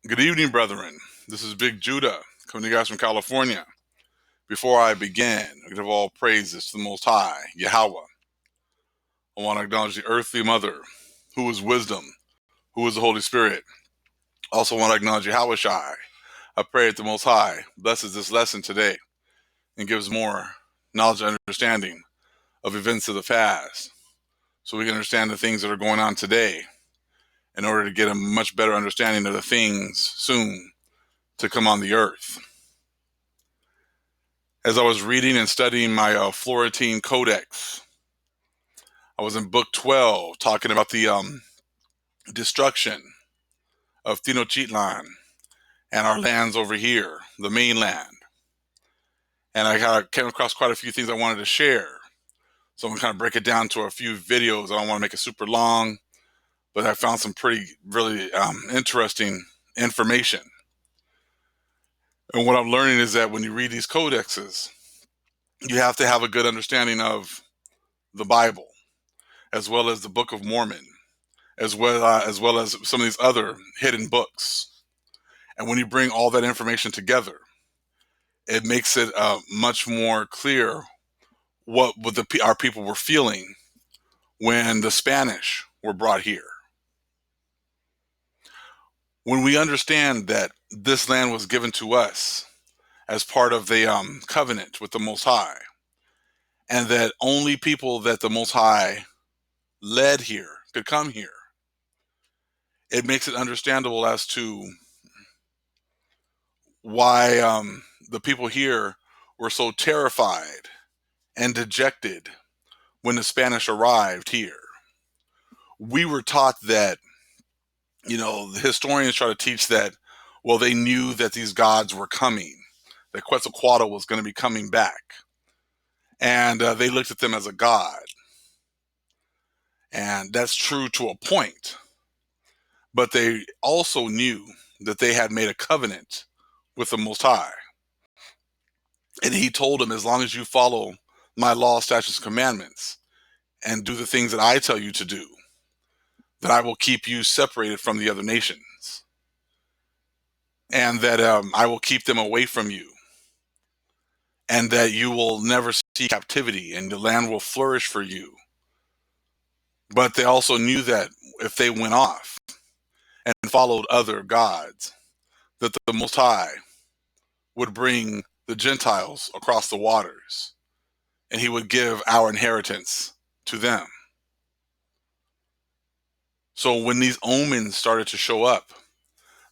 Good evening, brethren. This is Big Judah coming to you guys from California. Before I begin, I give all praises to the Most High, Yahweh. I want to acknowledge the earthly mother, who is wisdom, who is the Holy Spirit. I also want to acknowledge Yahweh Shai. I pray that the Most High blesses this lesson today and gives more knowledge and understanding of events of the past so we can understand the things that are going on today in order to get a much better understanding of the things soon to come on the earth. As I was reading and studying my Florentine Codex, I was in book 12 talking about the destruction of Tenochtitlan and our lands over here, the mainland. And I came across quite a few things I wanted to share. So I'm going to kind of break it down to a few videos. I don't want to make it super long, but I found some really interesting information. And what I'm learning is that when you read these codexes, you have to have a good understanding of the Bible, as well as the Book of Mormon, as well as some of these other hidden books. And when you bring all that information together, it makes it much more clear what our people were feeling when the Spanish were brought here. When we understand that this land was given to us as part of the covenant with the Most High, and that only people that the Most High led here could come here, it makes it understandable as to why the people here were so terrified and dejected when the Spanish arrived here. We were taught that, the historians try to teach that, well, they knew that these gods were coming, that Quetzalcoatl was going to be coming back. And they looked at them as a god. And that's true to a point. But they also knew that they had made a covenant with the Most High. And he told them, as long as you follow my law, statutes, commandments, and do the things that I tell you to do, that I will keep you separated from the other nations. And that I will keep them away from you. And that you will never see captivity and the land will flourish for you. But they also knew that if they went off and followed other gods, that the Most High would bring the Gentiles across the waters, and he would give our inheritance to them. So when these omens started to show up,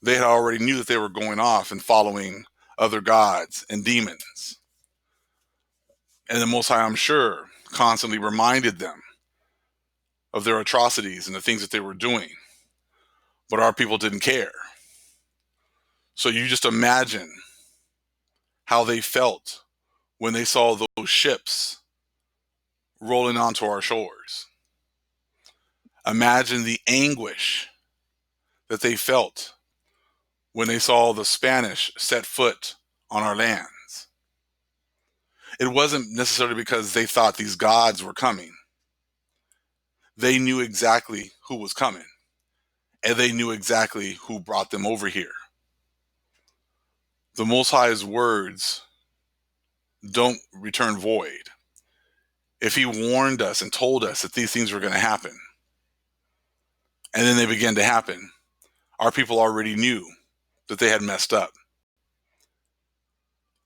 they had already knew that they were going off and following other gods and demons. And the Most High, I'm sure, constantly reminded them of their atrocities and the things that they were doing. But our people didn't care. So you just imagine how they felt when they saw those ships rolling onto our shores. Imagine the anguish that they felt when they saw the Spanish set foot on our lands. It wasn't necessarily because they thought these gods were coming. They knew exactly who was coming, and they knew exactly who brought them over here. The Most High's words don't return void. If he warned us and told us that these things were going to happen, and then they began to happen, our people already knew that they had messed up.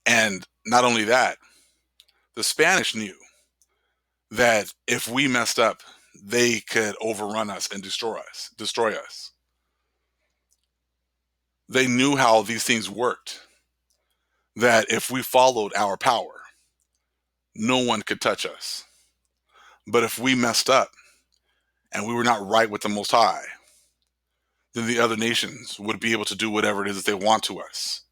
And not only that, the Spanish knew that if we messed up, they could overrun us and destroy us. They knew how these things worked, that if we followed our power, no one could touch us. But if we messed up and we were not right with the Most High, then the other nations would be able to do whatever it is that they want to us.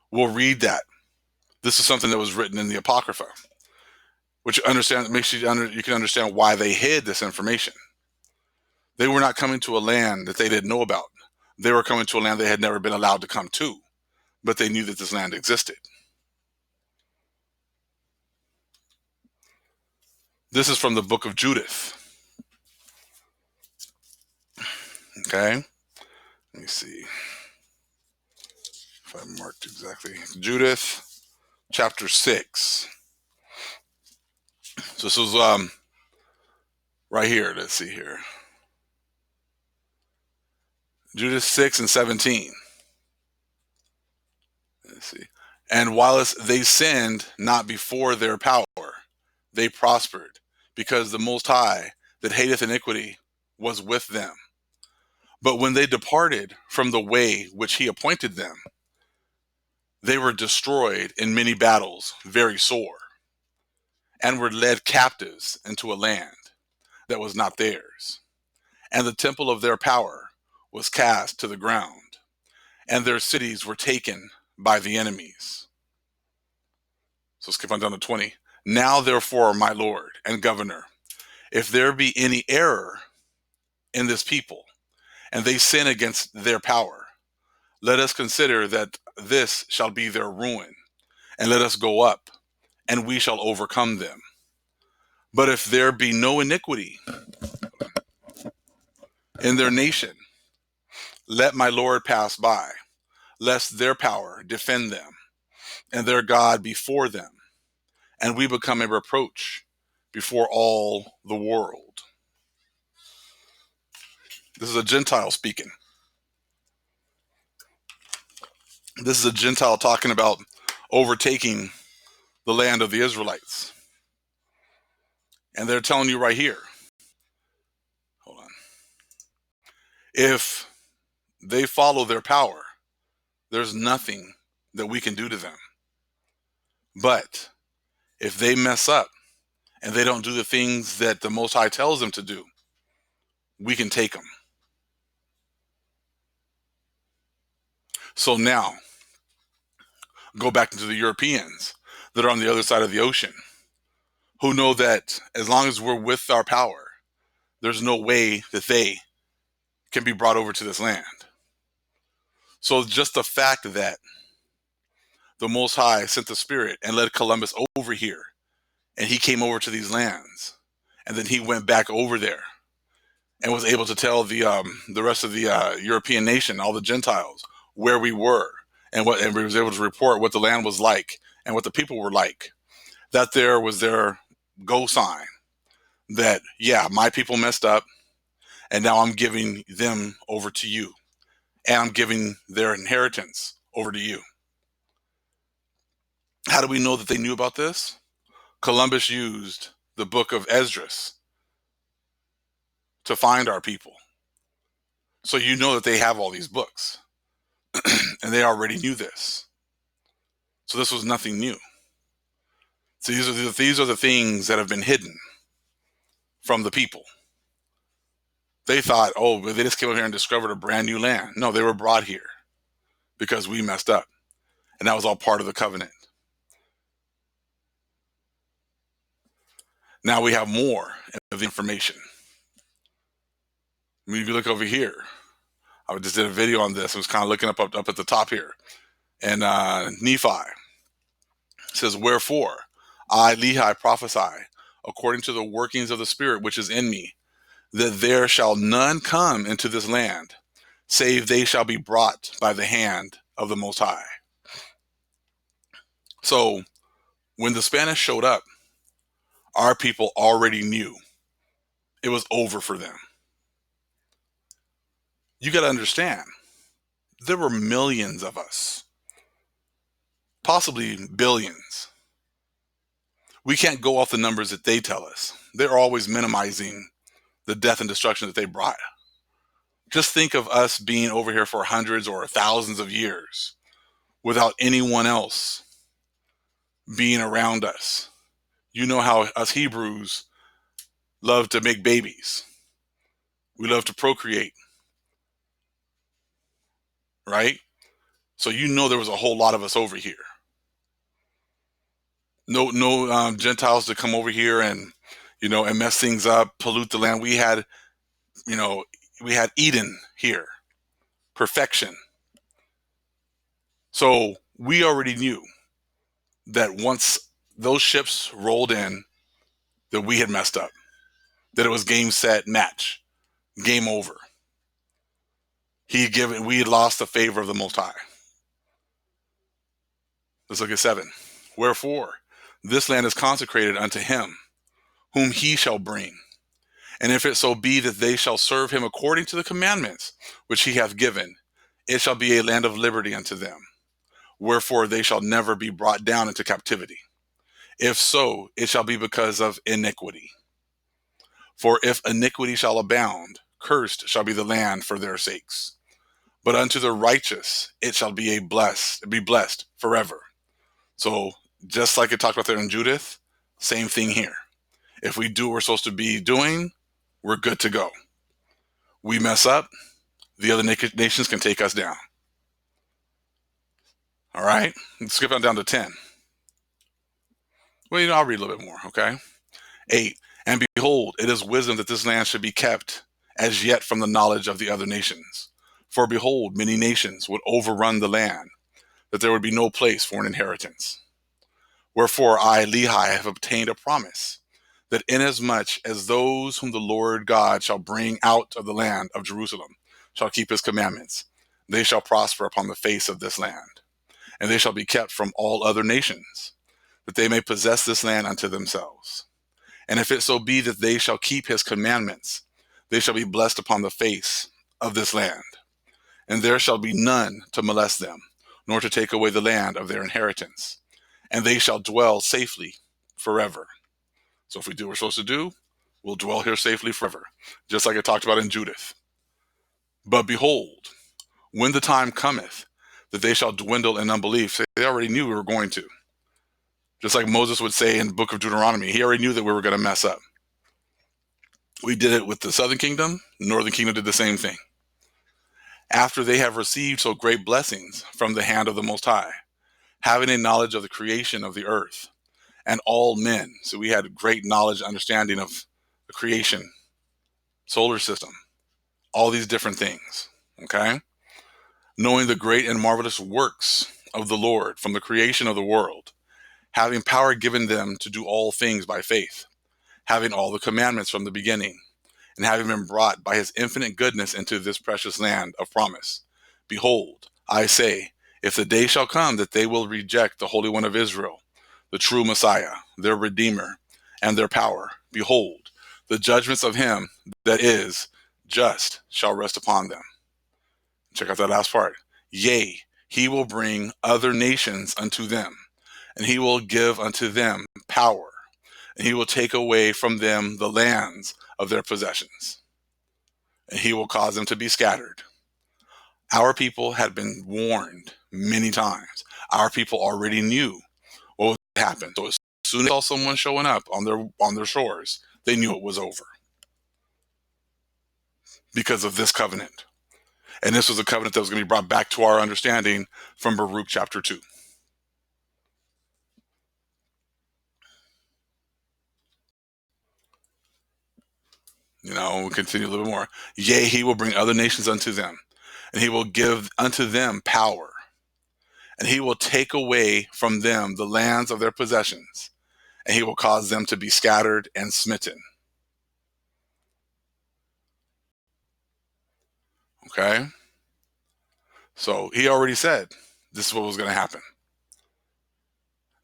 We'll read that. This is something that was written in the Apocrypha, which makes you can understand why they hid this information. They were not coming to a land that they didn't know about. They were coming to a land they had never been allowed to come to, but they knew that this land existed. This is from the book of Judith. Okay. Let me see if I marked exactly. Judith chapter 6. So this was right here. Let's see here. Judith 6 and 17. Let's see. And whilst they sinned not before their power, they prospered, because the Most High that hateth iniquity was with them. But when they departed from the way which he appointed them, they were destroyed in many battles, very sore, and were led captives into a land that was not theirs. And the temple of their power was cast to the ground, and their cities were taken by the enemies. So skip on down to 20. Now therefore, my Lord and Governor, if there be any error in this people, and they sin against their power, let us consider that this shall be their ruin, and let us go up, and we shall overcome them. But if there be no iniquity in their nation, let my Lord pass by, lest their power defend them, and their God before them, and we become a reproach before all the world. This is a Gentile speaking. This is a Gentile talking about overtaking the land of the Israelites. And they're telling you right here, hold on, if they follow their power, there's nothing that we can do to them. But if they mess up and they don't do the things that the Most High tells them to do, we can take them. So now, go back into the Europeans that are on the other side of the ocean, who know that as long as we're with our power, there's no way that they can be brought over to this land. So just the fact that the Most High sent the Spirit and led Columbus over here, and he came over to these lands, and then he went back over there and was able to tell the rest of the European nation, all the Gentiles, where we were, and we was able to report what the land was like and what the people were like. That there was their go sign that, yeah, my people messed up, and now I'm giving them over to you, and I'm giving their inheritance over to you. How do we know that they knew about this? Columbus used the book of Esdras to find our people. So you know that they have all these books, and they already knew this. So this was nothing new. So these are the things that have been hidden from the people. They thought, oh, they just came over here and discovered a brand new land. No, they were brought here because we messed up. And that was all part of the covenant. Now we have more of the information. I mean, if you look over here, I just did a video on this. I was kind of looking up at the top here. And Nephi says, wherefore I, Lehi, prophesy according to the workings of the Spirit which is in me, that there shall none come into this land, save they shall be brought by the hand of the Most High. So when the Spanish showed up, our people already knew it was over for them. You got to understand, there were millions of us, possibly billions. We can't go off the numbers that they tell us. They're always minimizing the death and destruction that they brought. Just think of us being over here for hundreds or thousands of years without anyone else being around us. You know how us Hebrews love to make babies. We love to procreate, right? So you know there was a whole lot of us over here. No Gentiles to come over here and and mess things up, pollute the land. We had Eden here, perfection. So we already knew that once those ships rolled in, that we had messed up, that it was game, set, match, game over. we lost the favor of the Most High. Let's look at 7. Wherefore, this land is consecrated unto him, whom he shall bring. And if it so be that they shall serve him according to the commandments which he hath given, it shall be a land of liberty unto them. Wherefore they shall never be brought down into captivity. If so, it shall be because of iniquity. For if iniquity shall abound, cursed shall be the land for their sakes. But unto the righteous it shall be blessed forever. So just like it talked about there in Judith, same thing here. If we do what we're supposed to be doing, we're good to go. We mess up, the other nations can take us down. All right, let's skip on down to 10. Well, I'll read a little bit more, okay? 8. And behold, it is wisdom that this land should be kept as yet from the knowledge of the other nations. For behold, many nations would overrun the land, that there would be no place for an inheritance. Wherefore I, Lehi, have obtained a promise, that inasmuch as those whom the Lord God shall bring out of the land of Jerusalem shall keep his commandments, they shall prosper upon the face of this land, and they shall be kept from all other nations, that they may possess this land unto themselves. And if it so be that they shall keep his commandments, they shall be blessed upon the face of this land, and there shall be none to molest them, nor to take away the land of their inheritance, and they shall dwell safely forever. So if we do what we're supposed to do, we'll dwell here safely forever, just like I talked about in Judith. But behold, when the time cometh that they shall dwindle in unbelief, they already knew we were going to. Just like Moses would say in the book of Deuteronomy, he already knew that we were going to mess up. We did it with the southern kingdom, the northern kingdom did the same thing. After they have received so great blessings from the hand of the Most High, having a knowledge of the creation of the earth, and all men. So we had great knowledge and understanding of the creation, solar system, all these different things, okay? Knowing the great and marvelous works of the Lord from the creation of the world, having power given them to do all things by faith, having all the commandments from the beginning, and having been brought by his infinite goodness into this precious land of promise. Behold, I say, if the day shall come that they will reject the Holy One of Israel, the true Messiah, their Redeemer, and their power, behold, the judgments of him that is just shall rest upon them. Check out that last part. Yea, he will bring other nations unto them, and he will give unto them power, and he will take away from them the lands of their possessions, and he will cause them to be scattered. Our people had been warned many times. Our people already knew what would happen. So as soon as they saw someone showing up on their shores, they knew it was over because of this covenant. And this was a covenant that was going to be brought back to our understanding from Baruch chapter 2. We'll continue a little bit more. Yea, he will bring other nations unto them, and he will give unto them power, and he will take away from them the lands of their possessions, and he will cause them to be scattered and smitten. Okay? So he already said this is what was going to happen.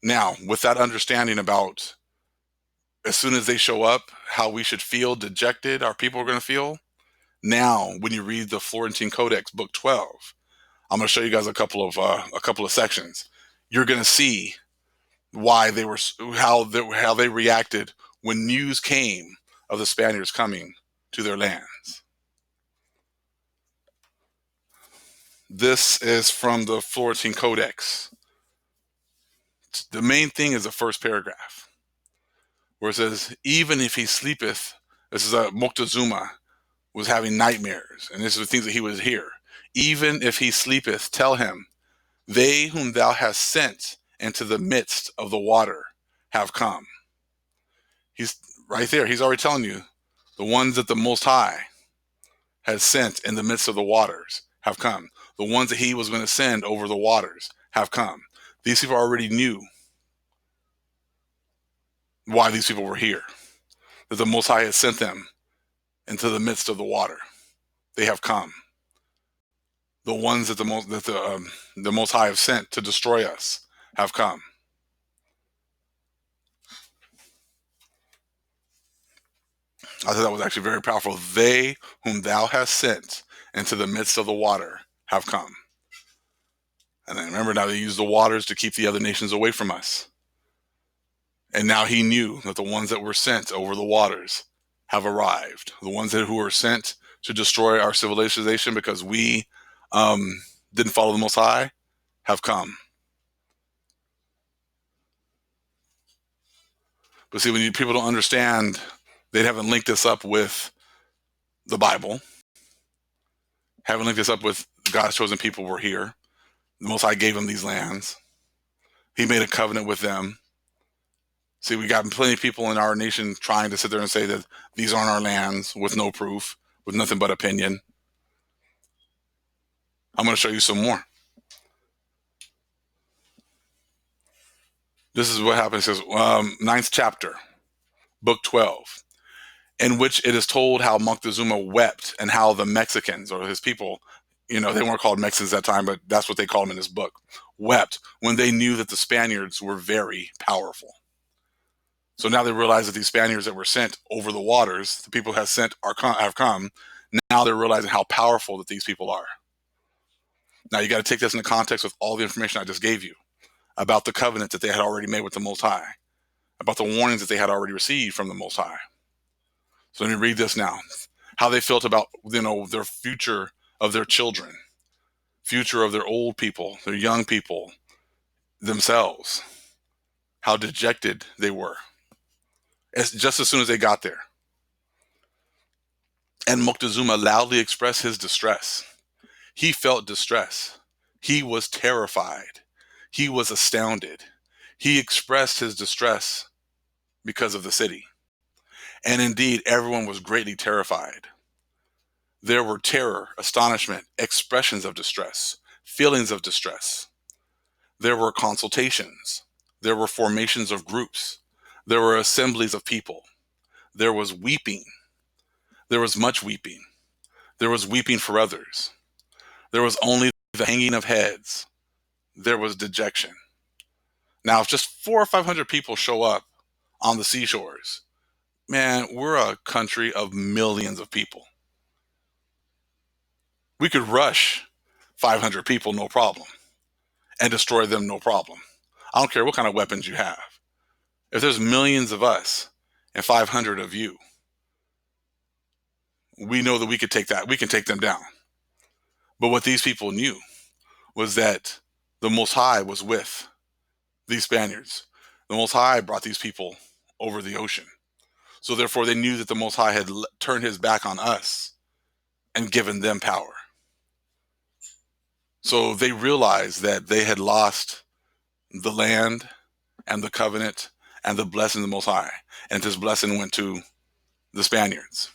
Now, with that understanding about as soon as they show up, how we should feel dejected, our people are going to feel. Now, when you read the Florentine Codex, book 12, I'm going to show you guys a couple of sections. You're going to see why they were how they reacted when news came of the Spaniards coming to their lands. This is from the Florentine Codex. The main thing is the first paragraph, where it says, even if he sleepeth, this is Moctezuma was having nightmares, and this is the things that he would hear. Even if he sleepeth, tell him, they whom thou hast sent into the midst of the water have come. He's right there. He's already telling you, the ones that the Most High has sent in the midst of the waters have come. The ones that he was going to send over the waters have come. These people already knew why these people were here, that the Most High had sent them into the midst of the water. They have come. The ones that the Most High have sent to destroy us have come. I thought that was actually very powerful. They whom thou hast sent into the midst of the water have come. And then remember, now they use the waters to keep the other nations away from us. And now he knew that the ones that were sent over the waters have arrived. The ones who were sent to destroy our civilization because we didn't follow the Most High have come. But see, when people don't understand, they haven't linked this up with the Bible, haven't linked this up with God's chosen people were here. The Most High gave them these lands. He made a covenant with them. See, we got plenty of people in our nation trying to sit there and say that these aren't our lands with no proof, with nothing but opinion. I'm going to show you some more. This is what happens. It says, 9th chapter, book 12, in which it is told how Moctezuma wept and how the Mexicans, or his people, they weren't called Mexicans at that time, but that's what they called them in this book, wept when they knew that the Spaniards were very powerful. So now they realize that these Spaniards that were sent over the waters, the people have come. Now they're realizing how powerful that these people are. Now you got to take this into context with all the information I just gave you about the covenant that they had already made with the Most High, about the warnings that they had already received from the Most High. So let me read this now. How they felt about, their future of their children, future of their old people, their young people, themselves. How dejected they were. Just as soon as they got there. And Moctezuma loudly expressed his distress. He felt distress. He was terrified. He was astounded. He expressed his distress because of the city. And indeed, everyone was greatly terrified. There were terror, astonishment, expressions of distress, feelings of distress. There were consultations. There were formations of groups. There were assemblies of people. There was weeping. There was much weeping. There was weeping for others. There was only the hanging of heads. There was dejection. Now, if just 400 or 500 people show up on the seashores, man, we're a country of millions of people. We could rush 500 people, no problem, and destroy them, no problem. I don't care what kind of weapons you have. If there's millions of us and 500 of you, we know that we could take that. We can take them down. But what these people knew was that the Most High was with these Spaniards. The Most High brought these people over the ocean. So therefore, they knew that the Most High had turned his back on us and given them power. So they realized that they had lost the land and the covenant and the blessing of the Most High. And this blessing went to the Spaniards.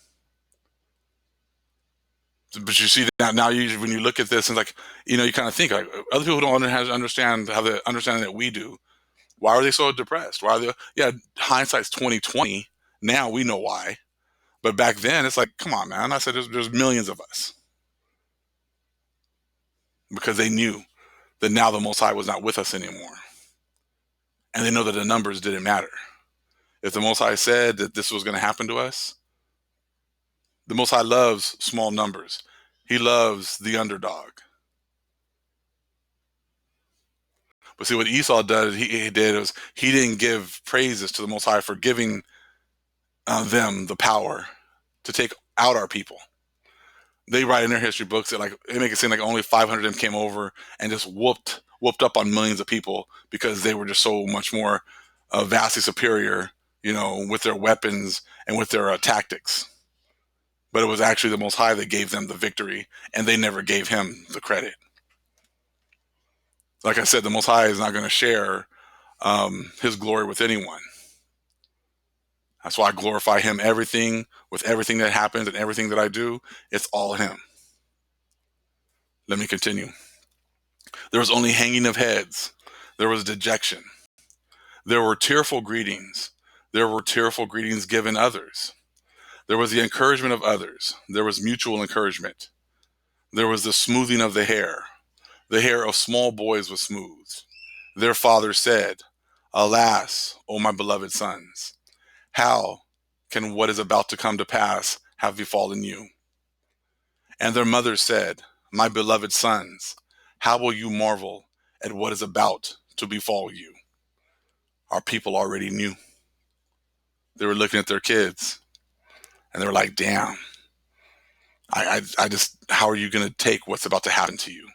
But you see that now when you look at this, and like, you kind of think, like, other people don't understand how the understanding that we do. Why are they so depressed? Why are they? Yeah, hindsight's 2020. Now we know why. But back then, it's like, come on, man. I said there's millions of us. Because they knew that now the Most High was not with us anymore. And they know that the numbers didn't matter. If the Most High said that this was going to happen to us, the Most High loves small numbers. He loves the underdog. But see, what Esau did, he didn't give praises to the Most High for giving them the power to take out our people. They write in their history books that they make it seem like only 500 of them came over and just whooped up on millions of people because they were just so much more vastly superior, with their weapons and with their tactics. But it was actually the Most High that gave them the victory, and they never gave him the credit. Like I said, the Most High is not going to share his glory with anyone. That's why I glorify him with everything that happens and everything that I do. It's all him. Let me continue. There was only hanging of heads. There was dejection. There were tearful greetings. There were tearful greetings given others. There was the encouragement of others. There was mutual encouragement. There was the smoothing of the hair. The hair of small boys was smoothed. Their father said, Alas, O my beloved sons, how can what is about to come to pass have befallen you? And their mother said, My beloved sons, how will you marvel at what is about to befall you? Our people already knew. They were looking at their kids and they were like, damn, I just, how are you going to take what's about to happen to you?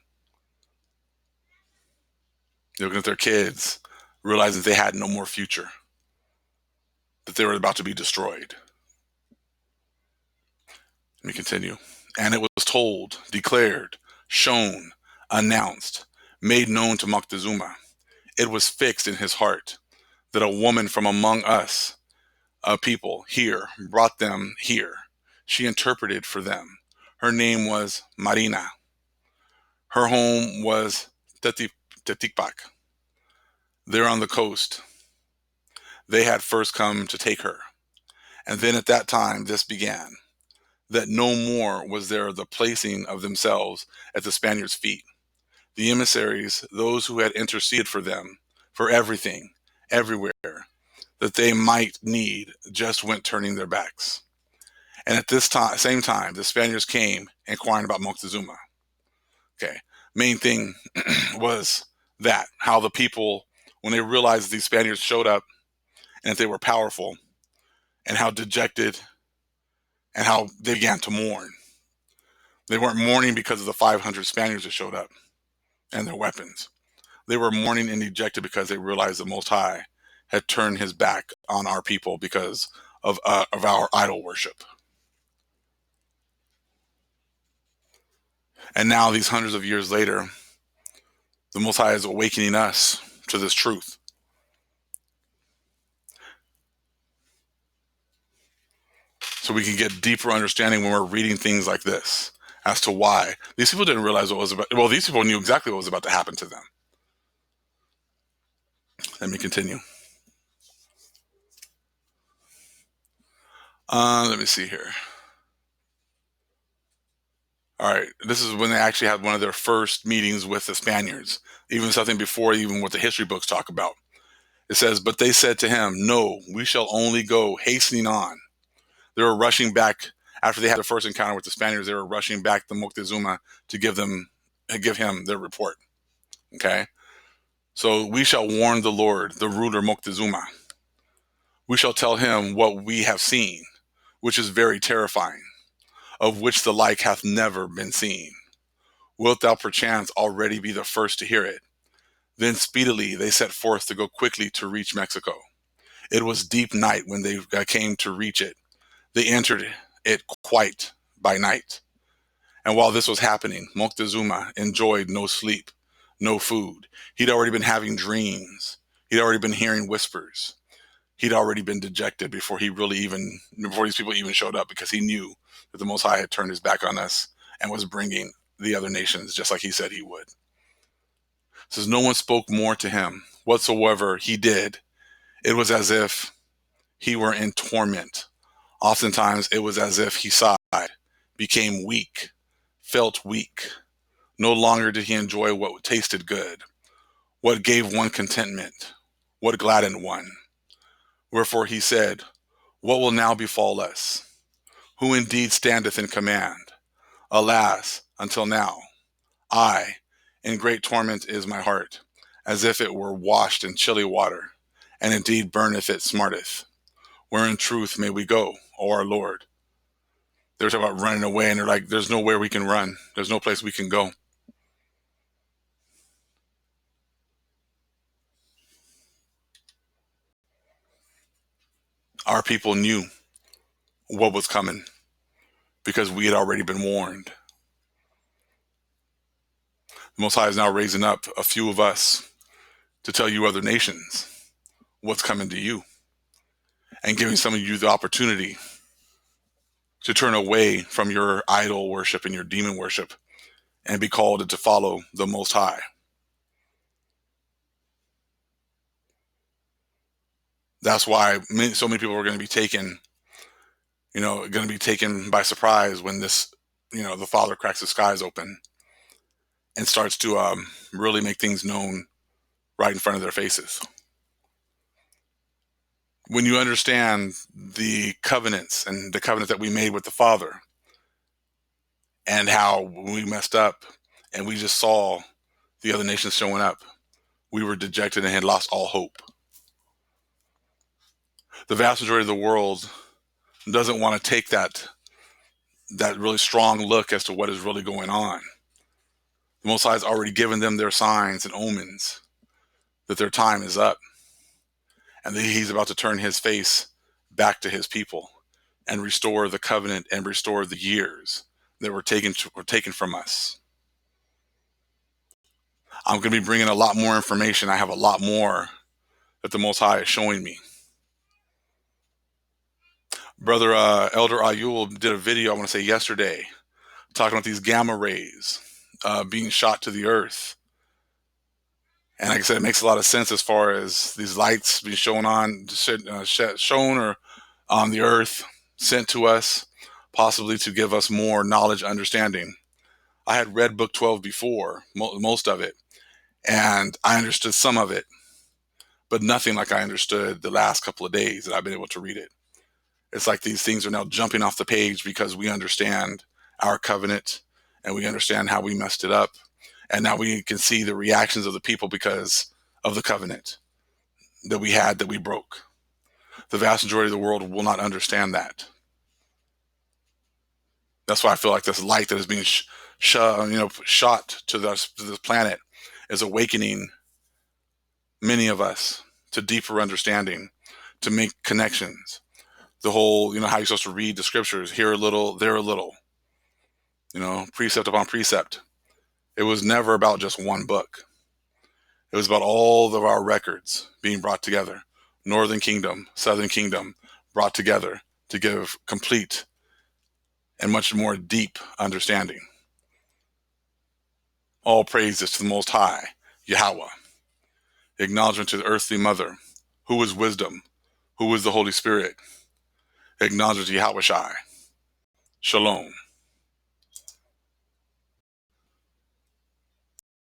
They're looking at their kids, realizing they had no more future, that they were about to be destroyed. Let me continue. And it was told, declared, shown, announced, made known to Moctezuma. It was fixed in his heart that a woman from among us, a people here, brought them here. She interpreted for them. Her name was Marina. Her home was Teticpac. There on the coast, they had first come to take her. And then at that time, this began, that no more was there the placing of themselves at the Spaniards' feet. The emissaries, those who had interceded for them, for everything, everywhere, that they might need, just went turning their backs. And at this same time, the Spaniards came inquiring about Moctezuma. Okay, main thing was that how the people, when they realized these Spaniards showed up and that they were powerful, and how dejected and how they began to mourn. They weren't mourning because of the 500 Spaniards that showed up and their weapons. They were mourning and dejected because they realized the Most High had turned his back on our people because of our idol worship. And now, these hundreds of years later, the Most High is awakening us to this truth. So we can get deeper understanding when we're reading things like this as to why. These people didn't realize what was about. Well, these people knew exactly what was about to happen to them. Let me continue. Let me see here. All right, this is when they actually had one of their first meetings with the Spaniards, even something before even what the history books talk about. It says, but they said to him, no, we shall only go hastening on. They were rushing back after they had the first encounter with the Spaniards. They were rushing back to Moctezuma to give him their report. Okay, so we shall warn the Lord, the ruler Moctezuma. We shall tell him what we have seen, which is very terrifying, of which the like hath never been seen. Wilt thou perchance already be the first to hear it? Then speedily they set forth to go quickly to reach Mexico. It was deep night when they came to reach it. They entered it quite by night. And while this was happening, Moctezuma enjoyed no sleep, no food. He'd already been having dreams. He'd already been hearing whispers. He'd already been dejected before these people even showed up, because he knew that the Most High had turned his back on us and was bringing the other nations just like he said he would. It says, no one spoke more to him. Whatsoever he did, it was as if he were in torment. Oftentimes it was as if he sighed, became weak, felt weak. No longer did he enjoy what tasted good, what gave one contentment, what gladdened one. Wherefore he said, what will now befall us? Who indeed standeth in command? Alas, until now, I, in great torment is my heart, as if it were washed in chilly water, and indeed burneth it smarteth. Where in truth may we go, O our Lord? They were talking about running away, and they're like, there's nowhere we can run. There's no place we can go. Our people knew what was coming because we had already been warned. The Most High is now raising up a few of us to tell you other nations what's coming to you, and giving some of you the opportunity to turn away from your idol worship and your demon worship and be called to follow the Most High. That's why so many people are going to be taken by surprise when this the Father cracks the skies open and starts to really make things known right in front of their faces. When you understand the covenants and the covenant that we made with the Father and how we messed up and we just saw the other nations showing up, we were dejected and had lost all hope. The vast majority of the world doesn't want to take that really strong look as to what is really going on. The Most High has already given them their signs and omens that their time is up and that he's about to turn his face back to his people and restore the covenant and restore the years that were taken from us. I'm going to be bringing a lot more information. I have a lot more that the Most High is showing me. Brother Elder Ayul did a video, I want to say yesterday, talking about these gamma rays being shot to the earth. And like I said, it makes a lot of sense as far as these lights being shown or on the earth, sent to us, possibly to give us more knowledge, understanding. I had read book 12 before, most of it, and I understood some of it, but nothing like I understood the last couple of days that I've been able to read it. It's like these things are now jumping off the page because we understand our covenant and we understand how we messed it up. And now we can see the reactions of the people because of the covenant that we had, that we broke. The vast majority of the world will not understand that. That's why I feel like this light that is being shot to this planet is awakening many of us to deeper understanding, to make connections. The whole, how you're supposed to read the scriptures, here a little, there a little, precept upon precept. It was never about just one book. It was about all of our records being brought together. Northern Kingdom, Southern Kingdom brought together to give complete and much more deep understanding. All praises to the Most High, Yahweh. Acknowledgement to the earthly mother, who is wisdom, who is the Holy Spirit. Acknowledgement to Yahweh Shai. Shalom.